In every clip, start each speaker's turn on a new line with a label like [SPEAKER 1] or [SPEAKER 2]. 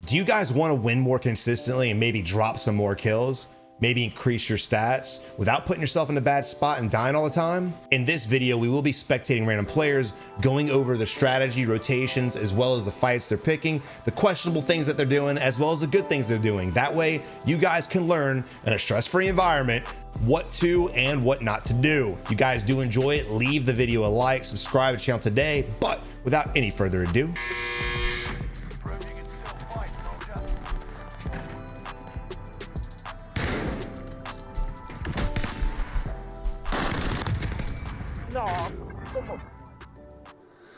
[SPEAKER 1] Do you guys want to win more consistently and maybe drop some more kills? Maybe increase your stats without putting yourself in a bad spot and dying all the time? In this video, we will be spectating random players, going over the strategy, rotations, as well as the fights they're picking, the questionable things that they're doing, as well as the good things they're doing. That way, you guys can learn in a stress-free environment what to and what not to do. If you guys do enjoy it, leave the video a like, subscribe to the channel today, but without any further ado,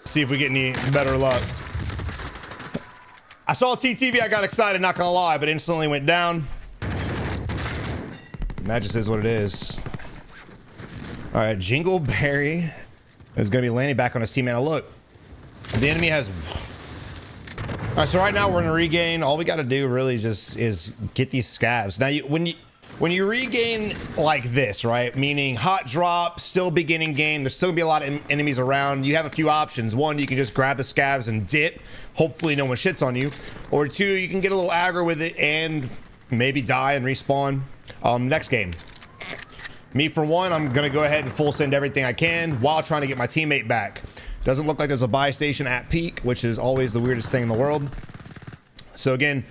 [SPEAKER 1] see if we get any better luck. I saw TTV, I got excited, not gonna lie, but instantly went down. And that just is what it is. All right, Jingleberry is gonna be landing back on his teammate. Now look, the enemy has... All right, so right now we're in a regain. All we gotta do really just is get these scavs. Now, when you regain like this, right? Meaning hot drop, still beginning game, there's still gonna be a lot of enemies around. You have a few options. One, you can just grab the scavs and dip. Hopefully no one shits on you. Or two, you can get a little aggro with it and maybe die and respawn. Next game. Me for one, I'm gonna go ahead and full send everything I can while trying to get my teammate back. Doesn't look like there's a buy station at peak, which is always the weirdest thing in the world. So again,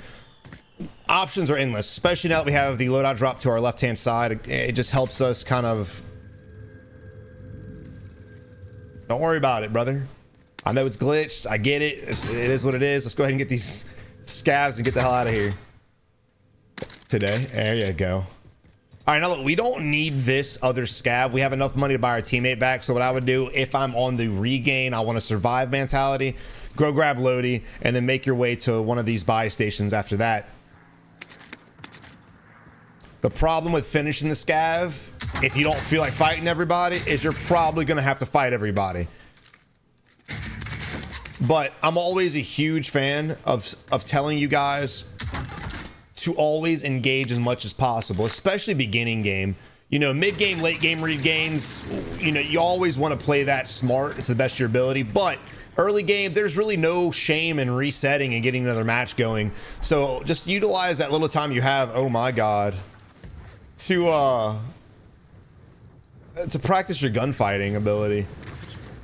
[SPEAKER 1] options are endless, especially now that we have the loadout drop to our left-hand side. It just helps us kind of... Don't worry about it, brother. I know it's glitched. I get it. It is what it is. Let's go ahead and get these scavs and get the hell out of here. Today. There you go. All right, now look, we don't need this other scav. We have enough money to buy our teammate back. So what I would do if I'm on the regain, I want to survive mentality, go grab Lodi, and then make your way to one of these buy stations after that. The problem with finishing the scav, if you don't feel like fighting everybody, is you're probably going to have to fight everybody. But I'm always a huge fan of telling you guys to always engage as much as possible, especially beginning game. You know, mid game, late game regains, you know, you always want to play that smart to the best of your ability. But early game, there's really no shame in resetting and getting another match going. So just utilize that little time you have. Oh my God. To practice your gunfighting ability.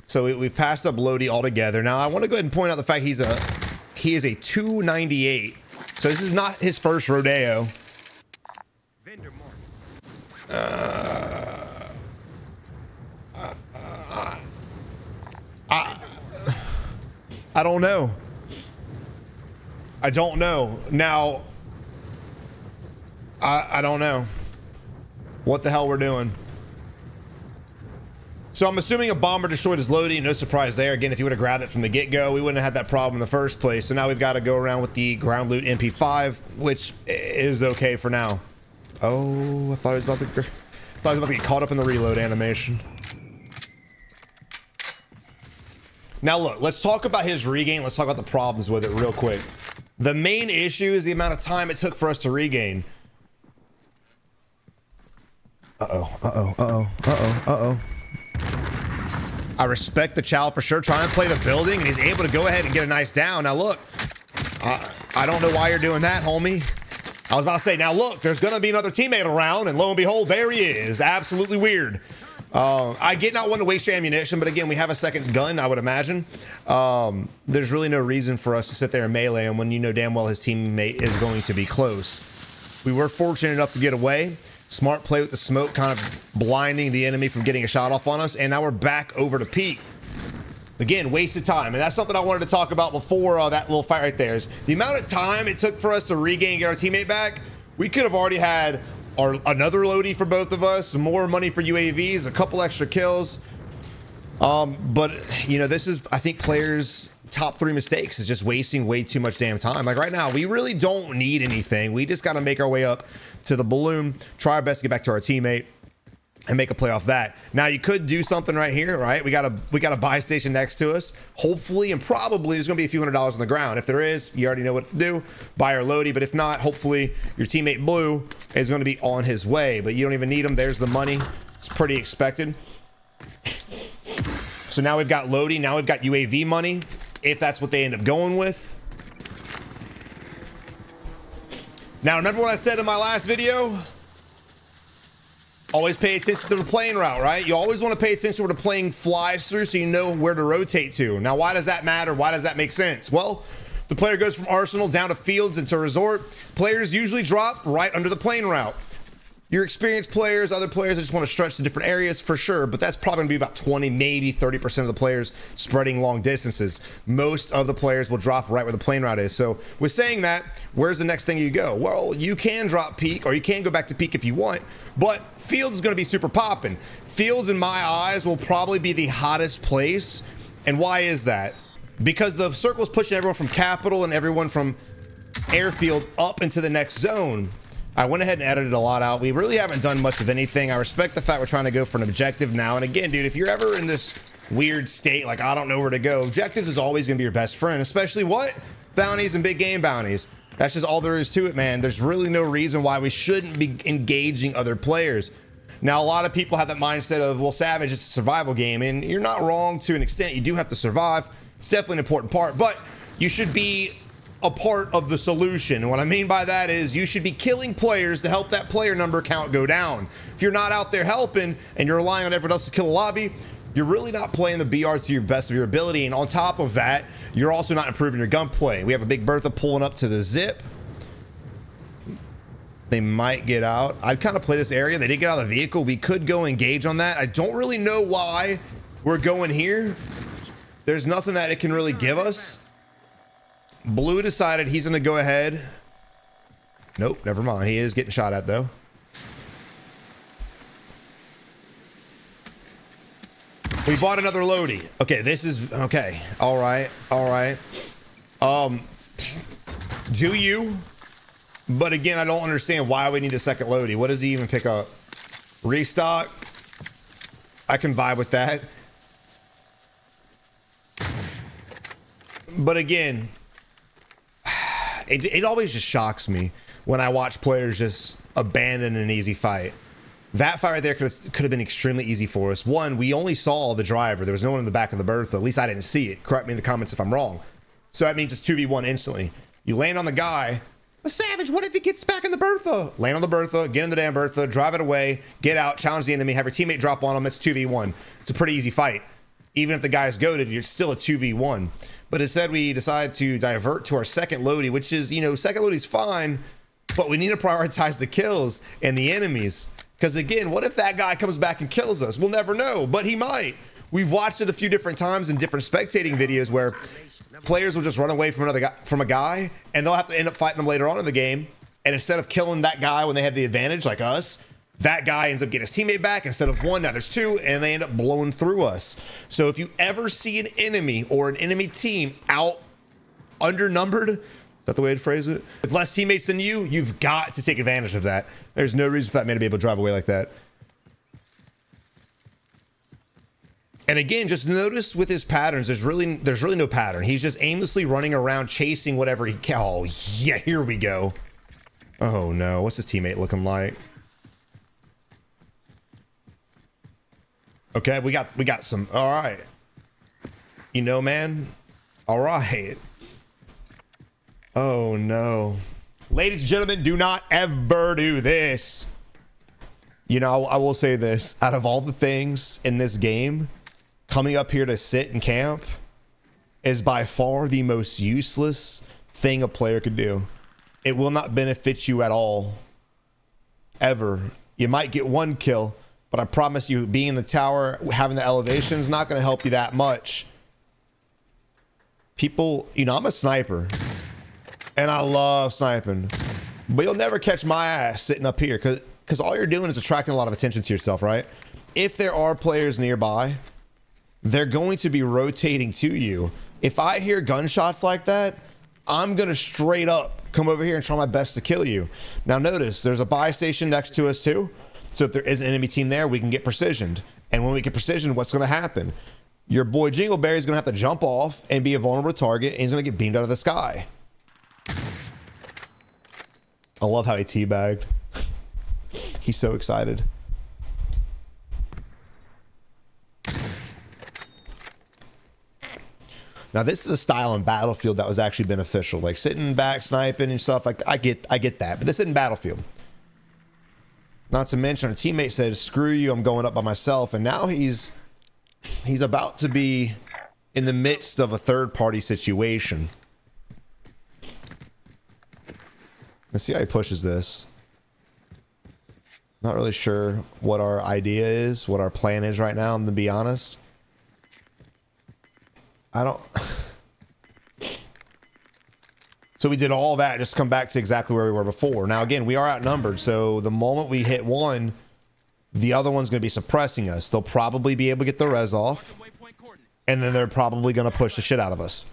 [SPEAKER 1] So we've passed up Lodi altogether. Now I want to go ahead and point out the fact he is a 298. So this is not his first rodeo. I don't know. I don't know. Now I don't know what the hell we're doing. So I'm assuming a bomber destroyed his Lodi. No surprise there. Again, if you would have grabbed it from the get-go, we wouldn't have had that problem in the first place. So now we've got to go around with the ground loot MP5, which is okay for now. Oh, I thought I was about to get caught up in the reload animation. Now look, let's talk about his regain. Let's talk about the problems with it real quick. The main issue is the amount of time it took for us to regain. I respect the child for sure, trying to play the building, and he's able to go ahead and get a nice down. Now look, I don't know why you're doing that, homie. I was about to say, now look, there's gonna be another teammate around, and lo and behold, there he is. Absolutely weird. I get not want to waste your ammunition, but again, we have a second gun, I would imagine. There's really no reason for us to sit there and melee him when you know damn well his teammate is going to be close. We were fortunate enough to get away. Smart play with the smoke, kind of blinding the enemy from getting a shot off on us. And now we're back over to peak. Again, wasted time. And that's something I wanted to talk about before that little fight right there. Is the amount of time it took for us to regain and get our teammate back. We could have already had another Lodi for both of us, more money for UAVs, a couple extra kills. But, you know, this is, I think, players' top 3 mistakes is just wasting way too much damn time. Like right now, we really don't need anything. We just got to make our way up to the balloon, try our best to get back to our teammate and make a play off that. Now you could do something right here, right? We got a buy station next to us. Hopefully and probably there's gonna be a few $100s on the ground. If there is, you already know what to do. Buy our Lodi, but if not, hopefully your teammate Blue is gonna be on his way, but you don't even need him. There's the money. It's pretty expected. So now we've got Lodi, now we've got UAV money, if that's what they end up going with. Now, remember what I said in my last video? Always pay attention to the plane route, right? You always want to pay attention to where the plane flies through so you know where to rotate to. Now, why does that matter? Why does that make sense? Well, the player goes from Arsenal down to Fields into Resort. Players usually drop right under the plane route. Your experienced players, other players that just want to stretch to different areas for sure, but that's probably going to be about 20, maybe 30% of the players spreading long distances. Most of the players will drop right where the plane route is. So with saying that, where's the next thing you go? Well, you can drop peak, or you can go back to peak if you want, but Fields is going to be super popping. Fields, in my eyes, will probably be the hottest place. And why is that? Because the circle is pushing everyone from Capital and everyone from Airfield up into the next zone. I went ahead and edited a lot out. We really haven't done much of anything. I respect the fact we're trying to go for an objective now. And again, dude, if you're ever in this weird state, like I don't know where to go, objectives is always going to be your best friend, especially what? Bounties and big game bounties. That's just all there is to it, man. There's really no reason why we shouldn't be engaging other players. Now, a lot of people have that mindset of, well, Savage, it's a survival game. And you're not wrong to an extent. You do have to survive. It's definitely an important part, but you should be a part of the solution. And what I mean by that is you should be killing players to help that player number count go down. If you're not out there helping and you're relying on everyone else to kill a lobby, you're really not playing the BR to your best of your ability. And on top of that, you're also not improving your gunplay. We have a big Bertha pulling up to the zip. They might get out. I'd kind of play this area. They did get out of the vehicle. We could go engage on that. I don't really know why we're going here. There's nothing that it can really give us. Blue decided he's going to go ahead. Nope, never mind. He is getting shot at, though. We bought another loadie. Okay, this is... Okay. All right. All right. Do you? But again, I don't understand why we need a second loadie. What does he even pick up? Restock? I can vibe with that. But again... It always just shocks me when I watch players just abandon an easy fight. That fight right there could have been extremely easy for us. One, we only saw the driver. There was no one in the back of the Bertha. At least I didn't see it. Correct me in the comments if I'm wrong. So that means it's 2v1 instantly. You land on the guy. A Savage, what if he gets back in the Bertha? Land on the Bertha, get in the damn Bertha, drive it away, get out, challenge the enemy, have your teammate drop on him. It's 2v1. It's a pretty easy fight. Even if the guy's goated, you're still a 2v1. But instead, we decide to divert to our second loadie, which is, you know, second loadie's fine, but we need to prioritize the kills and the enemies. Because again, what if that guy comes back and kills us? We'll never know, but he might. We've watched it a few different times in different spectating videos where players will just run away from another guy, from a guy, and they'll have to end up fighting them later on in the game. And instead of killing that guy when they had the advantage, like us, that guy ends up getting his teammate back. Instead of one, now there's two, and they end up blowing through us. So if you ever see an enemy or an enemy team out undernumbered, is that the way to phrase it? With less teammates than you, you've got to take advantage of that. There's no reason for that man to be able to drive away like that. And again, just notice with his patterns, there's really no pattern. He's just aimlessly running around chasing whatever he can. Oh yeah, here we go. Oh no, what's his teammate looking like? Okay, we got some. All right. You know, man. All right. Oh no. Ladies and gentlemen, do not ever do this. You know, I will say this. Out of all the things in this game, coming up here to sit and camp is by far the most useless thing a player could do. It will not benefit you at all. Ever. You might get one kill, but I promise you, being in the tower, having the elevation is not going to help you that much. People, you know, I'm a sniper, and I love sniping, but you'll never catch my ass sitting up here because all you're doing is attracting a lot of attention to yourself, right? If there are players nearby, they're going to be rotating to you. If I hear gunshots like that, I'm going to straight up come over here and try my best to kill you. Now notice, there's a buy station next to us too. So if there is an enemy team there, we can get precisioned. And when we get precisioned, what's going to happen? Your boy Jingleberry is going to have to jump off and be a vulnerable target, and he's going to get beamed out of the sky. I love how he teabagged. He's so excited. Now this is a style in Battlefield that was actually beneficial, like sitting back sniping and stuff. Like I get that, but this isn't Battlefield. Not to mention our teammate said, screw you, I'm going up by myself. And now he's about to be in the midst of a third party situation. Let's see how he pushes this. Not really sure what our idea is, what our plan is right now, to be honest. I don't... So we did all that just to come back to exactly where we were before. Now, again, we are outnumbered. So the moment we hit one, the other one's going to be suppressing us. They'll probably be able to get the res off. And then they're probably going to push the shit out of us.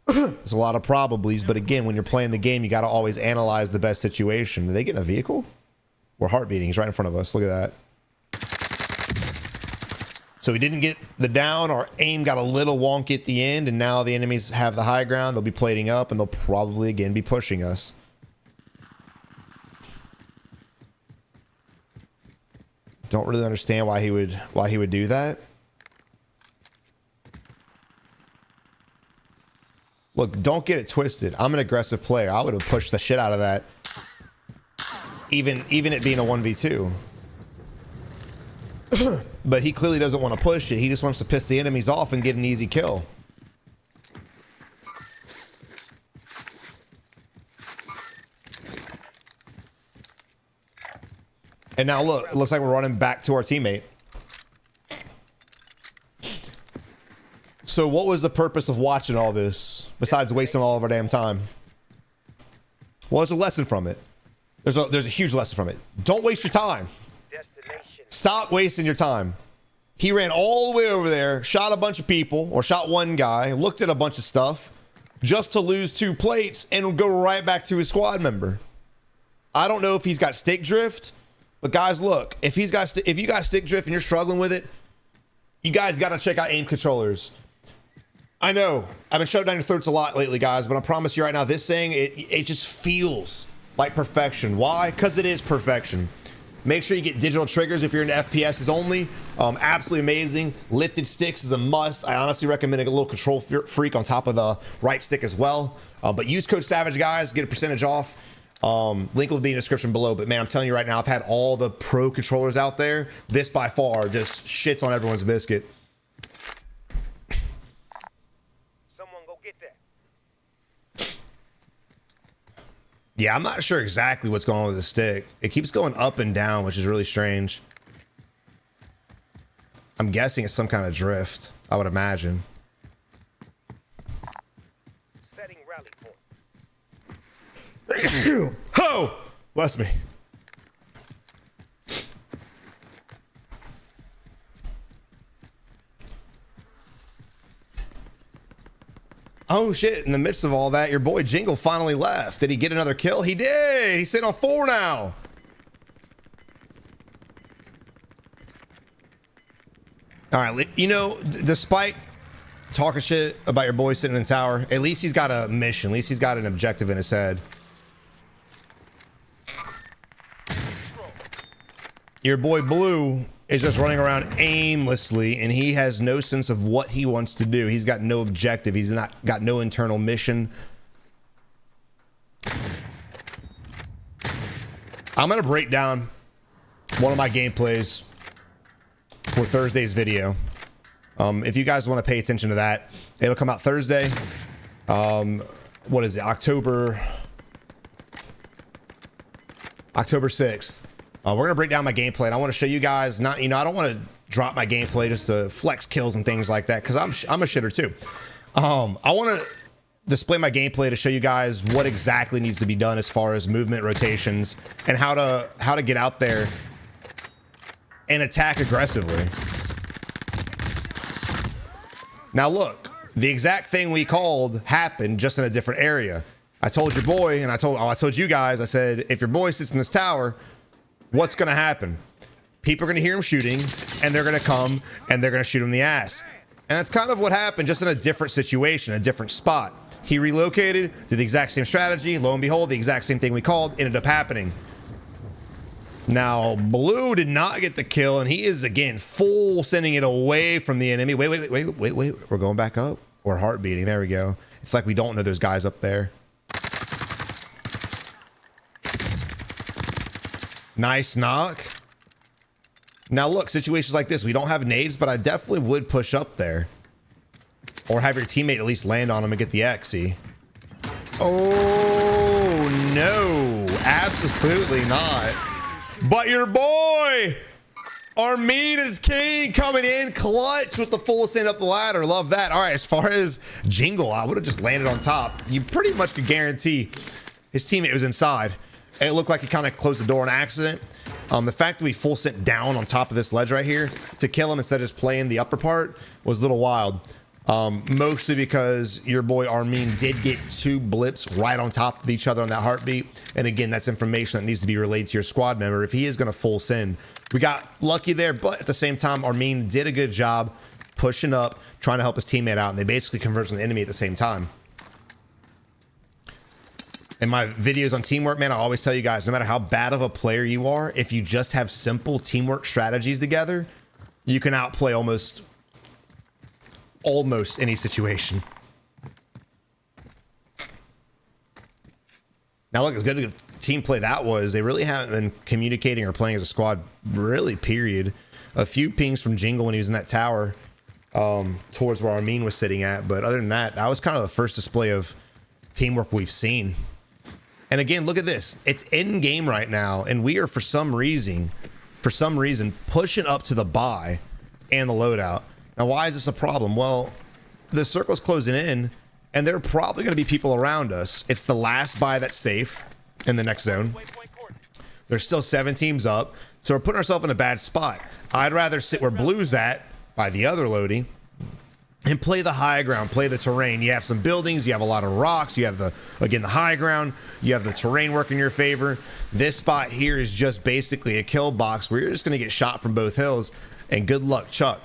[SPEAKER 1] There's a lot of probablys. But again, when you're playing the game, you got to always analyze the best situation. Did they get in a vehicle? We're heart beating. He's right in front of us. Look at that. So we didn't get the down. Our aim got a little wonky at the end, and now the enemies have the high ground. They'll be plating up, and they'll probably again be pushing us. Don't really understand why he would do that. Look, don't get it twisted. I'm an aggressive player. I would have pushed the shit out of that, even it being a 1v2. But he clearly doesn't want to push it. He just wants to piss the enemies off and get an easy kill. And now look, it looks like we're running back to our teammate. So what was the purpose of watching all this besides wasting all of our damn time? Well, there's a lesson from it. There's a huge lesson from it. Don't waste your time. Stop wasting your time. He ran all the way over there, shot a bunch of people, or shot one guy, looked at a bunch of stuff, just to lose 2 plates and go right back to his squad member. I don't know if he's got stick drift, but guys, look, if you got stick drift and you're struggling with it, you guys got to check out aim controllers. I know I've been shoving down your throats a lot lately, guys, but I promise you right now, this thing, it just feels like perfection. Why? Because it is perfection. Make sure you get digital triggers if you're into FPSs only. Absolutely amazing. Lifted sticks is a must. I honestly recommend a little control freak on top of the right stick as well. But use code SAVAGE, guys. Get a percentage off. Link will be in the description below. But man, I'm telling you right now, I've had all the pro controllers out there. This by far just shits on everyone's biscuit.
[SPEAKER 2] Someone go get that.
[SPEAKER 1] Yeah, I'm not sure exactly what's going on with the stick. It keeps going up and down, which is really strange. I'm guessing it's some kind of drift, I would imagine.
[SPEAKER 2] Setting rally point.
[SPEAKER 1] Ho! Bless me. Oh shit, in the midst of all that, your boy Jingle finally left. Did he get another kill? He did! He's sitting on 4 now. All right, you know, despite talking shit about your boy sitting in the tower, at least he's got a mission. At least he's got an objective in his head. Your boy Blue is just running around aimlessly, and he has no sense of what he wants to do. He's got no objective. He's not got no internal mission. I'm gonna break down one of my gameplays for Thursday's video. If you guys want to pay attention to that, it'll come out Thursday. What is it? October 6th. We're gonna break down my gameplay, and I want to show you guys. I don't want to drop my gameplay just to flex kills and things like that, because I'm a shitter too. I want to display my gameplay to show you guys what exactly needs to be done as far as movement, rotations, and how to get out there and attack aggressively. Now look, the exact thing we called happened, just in a different area. I told your boy, and I told you guys, I said, if your boy sits in this tower, what's gonna happen? People are gonna hear him shooting, and they're gonna come and they're gonna shoot him in the ass. And that's kind of what happened, just in a different situation, a different spot. He relocated, did the exact same strategy. Lo and behold, the exact same thing we called ended up happening. Now, Blue did not get the kill, and he is again full sending it away from the enemy. Wait. We're going back up. Or heart beating. There we go. It's like we don't know there's guys up there. Nice knock. Now look, situations like this, we don't have nades, but I definitely would push up there. Or have your teammate at least land on him and get the XE. Oh, no. Absolutely not. But your boy, Armin is king, coming in clutch with the full ascent up the ladder. Love that. All right, as far as Jingle, I would have just landed on top. You pretty much could guarantee his teammate was inside. And it looked like he kind of closed the door on accident. The fact that we full sent down on top of this ledge right here to kill him instead of just playing the upper part was a little wild. Mostly because your boy Armin did get 2 blips right on top of each other on that heartbeat. And again, that's information that needs to be relayed to your squad member if he is going to full send. We got lucky there, but at the same time, Armin did a good job pushing up, trying to help his teammate out, and they basically converged on the enemy at the same time. In my videos on teamwork, man, I always tell you guys, no matter how bad of a player you are, if you just have simple teamwork strategies together, you can outplay almost any situation. Now look, as good as team play that was, they really haven't been communicating or playing as a squad, really, period. A few pings from Jingle when he was in that tower towards where Armin was sitting at, but other than that, that was kind of the first display of teamwork we've seen. And again, look at this. It's in game right now, and we are for some reason pushing up to the buy and the loadout. Now, why is this a problem? Well, the circle's closing in, and there are probably going to be people around us. It's the last buy that's safe in the next zone. There's still 7 teams up, so we're putting ourselves in a bad spot. I'd rather sit where Blue's at by the other loading and play the high ground, play the terrain. You have some buildings, you have a lot of rocks, you have the high ground, you have the terrain work in your favor. This spot here is just basically a kill box where you're just going to get shot from both hills, and good luck, Chuck.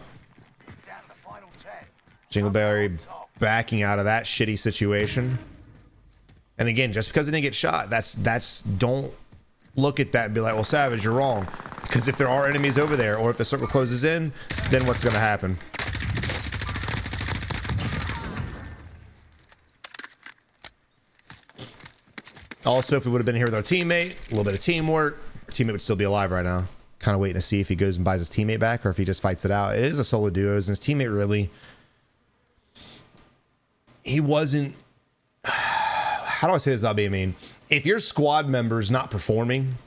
[SPEAKER 1] Jingleberry backing out of that shitty situation. And again, just because it didn't get shot, that's don't look at that and be like, well, Savage, you're wrong. Because if there are enemies over there, or if the circle closes in, then what's going to happen? Also, if we would have been here with our teammate, a little bit of teamwork, our teammate would still be alive right now. Kind of waiting to see if he goes and buys his teammate back or if he just fights it out. It is a solo duos, and his teammate really, he wasn't, how do I say this without being mean? If your squad member's not performing,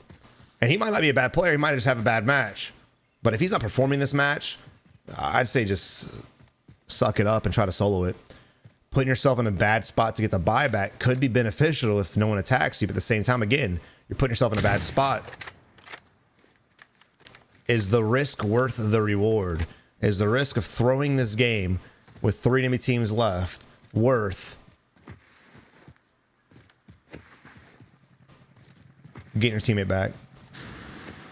[SPEAKER 1] and he might not be a bad player, he might just have a bad match. But if he's not performing this match, I'd say just suck it up and try to solo it. Putting yourself in a bad spot to get the buyback could be beneficial if no one attacks you, but at the same time, again, you're putting yourself in a bad spot. Is the risk worth the reward? Is the risk of throwing this game with 3 enemy teams left worth getting your teammate back?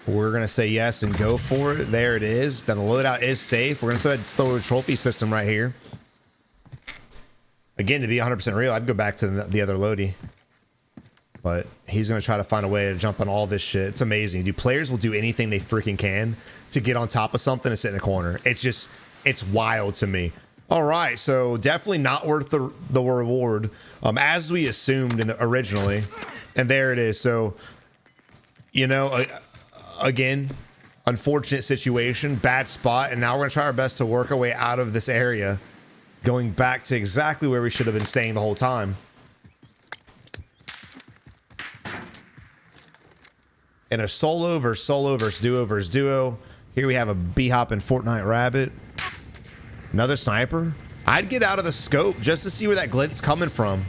[SPEAKER 1] We're going to say yes and go for it. There it is. Then the loadout is safe. We're going to throw a trophy system right here. Again, to be 100% real, I'd go back to the other Lodi. But he's going to try to find a way to jump on all this shit. It's amazing. Dude, players will do anything they freaking can to get on top of something and sit in the corner. It's wild to me. All right, so definitely not worth the reward, as we assumed originally. And there it is. So, you know, again, unfortunate situation, bad spot. And now we're going to try our best to work our way out of this area, going back to exactly where we should have been staying the whole time. In a solo versus duo. Here we have a B-hopping Fortnite rabbit. Another sniper. I'd get out of the scope just to see where that glint's coming from.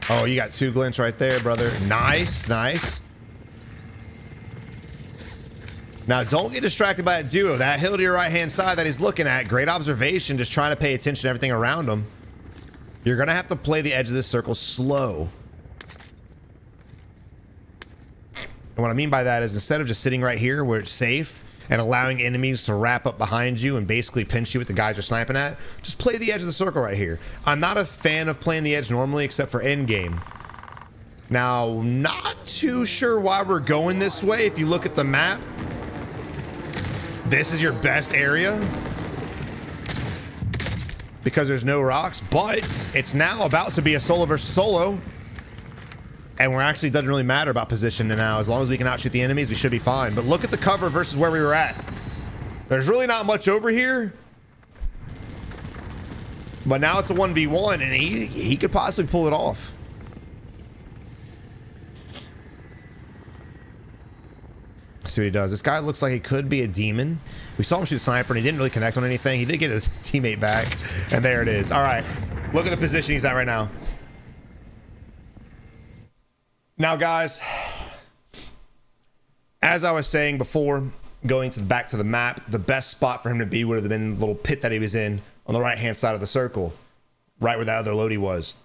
[SPEAKER 1] Oh, you got 2 glints right there, brother. Nice, nice. Now, don't get distracted by that duo. That hill to your right-hand side that he's looking at. Great observation. Just trying to pay attention to everything around him. You're going to have to play the edge of this circle slow. And what I mean by that is instead of just sitting right here where it's safe and allowing enemies to wrap up behind you and basically pinch you with the guys you're sniping at, just play the edge of the circle right here. I'm not a fan of playing the edge normally except for end game. Now, not too sure why we're going this way. If you look at the map, this is your best area because there's no rocks, but it's now about to be a solo versus solo. And we're actually, doesn't really matter about position now. As long as we can outshoot the enemies, we should be fine. But look at the cover versus where we were at. There's really not much over here. But now it's a 1v1 and he could possibly pull it off. Let's see what he does. This guy looks like he could be a demon. We saw him shoot a sniper and he didn't really connect on anything. He did get his teammate back. And there it is. All right. Look at the position he's at right now. Now, guys, as I was saying before, going to back to the map, the best spot for him to be would have been the little pit that he was in on the right-hand side of the circle, right where that other loadie was.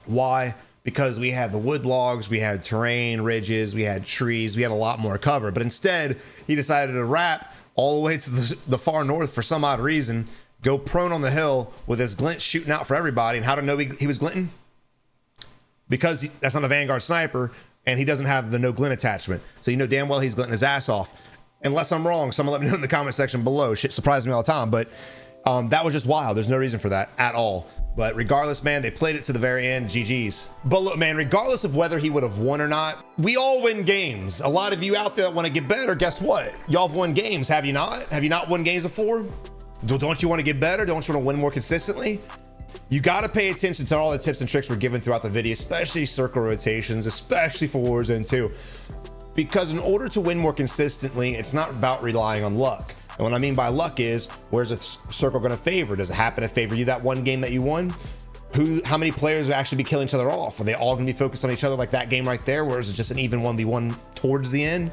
[SPEAKER 1] Why? Because we had the wood logs, we had terrain, ridges, we had trees, we had a lot more cover. But instead, he decided to wrap all the way to the far north for some odd reason, go prone on the hill with his glint shooting out for everybody. And how to know he was glinting? Because that's not a Vanguard sniper and he doesn't have the no glint attachment. So you know damn well he's glinting his ass off. Unless I'm wrong, someone let me know in the comment section below. Shit surprises me all the time, but that was just wild. There's no reason for that at all. But regardless, man, they played it to the very end. GG's. But look, man, regardless of whether he would have won or not, we all win games. A lot of you out there that want to get better, guess what? Y'all have won games, have you not? Have you not won games before? Don't you want to get better? Don't you want to win more consistently? You got to pay attention to all the tips and tricks we're given throughout the video, especially circle rotations, especially for Warzone 2. Because in order to win more consistently, it's not about relying on luck. And what I mean by luck is, where's the circle going to favor? Does it happen to favor you that one game that you won? How many players will actually be killing each other off? Are they all going to be focused on each other like that game right there, where is it just an even 1v1 towards the end?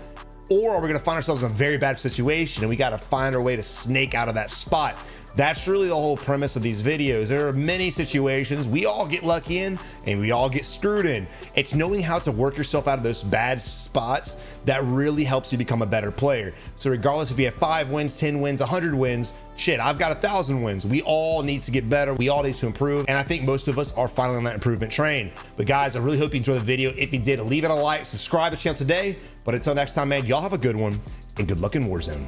[SPEAKER 1] Or are we going to find ourselves in a very bad situation and we got to find our way to snake out of that spot? That's really the whole premise of these videos. There are many situations we all get lucky in and we all get screwed in. It's knowing how to work yourself out of those bad spots that really helps you become a better player. So regardless if you have 5 wins, 10 wins, 100 wins, shit, I've got 1,000 wins. We all need to get better. We all need to improve. And I think most of us are finally on that improvement train. But guys, I really hope you enjoyed the video. If you did, leave it a like, subscribe to the channel today. But until next time, man, y'all have a good one and good luck in Warzone.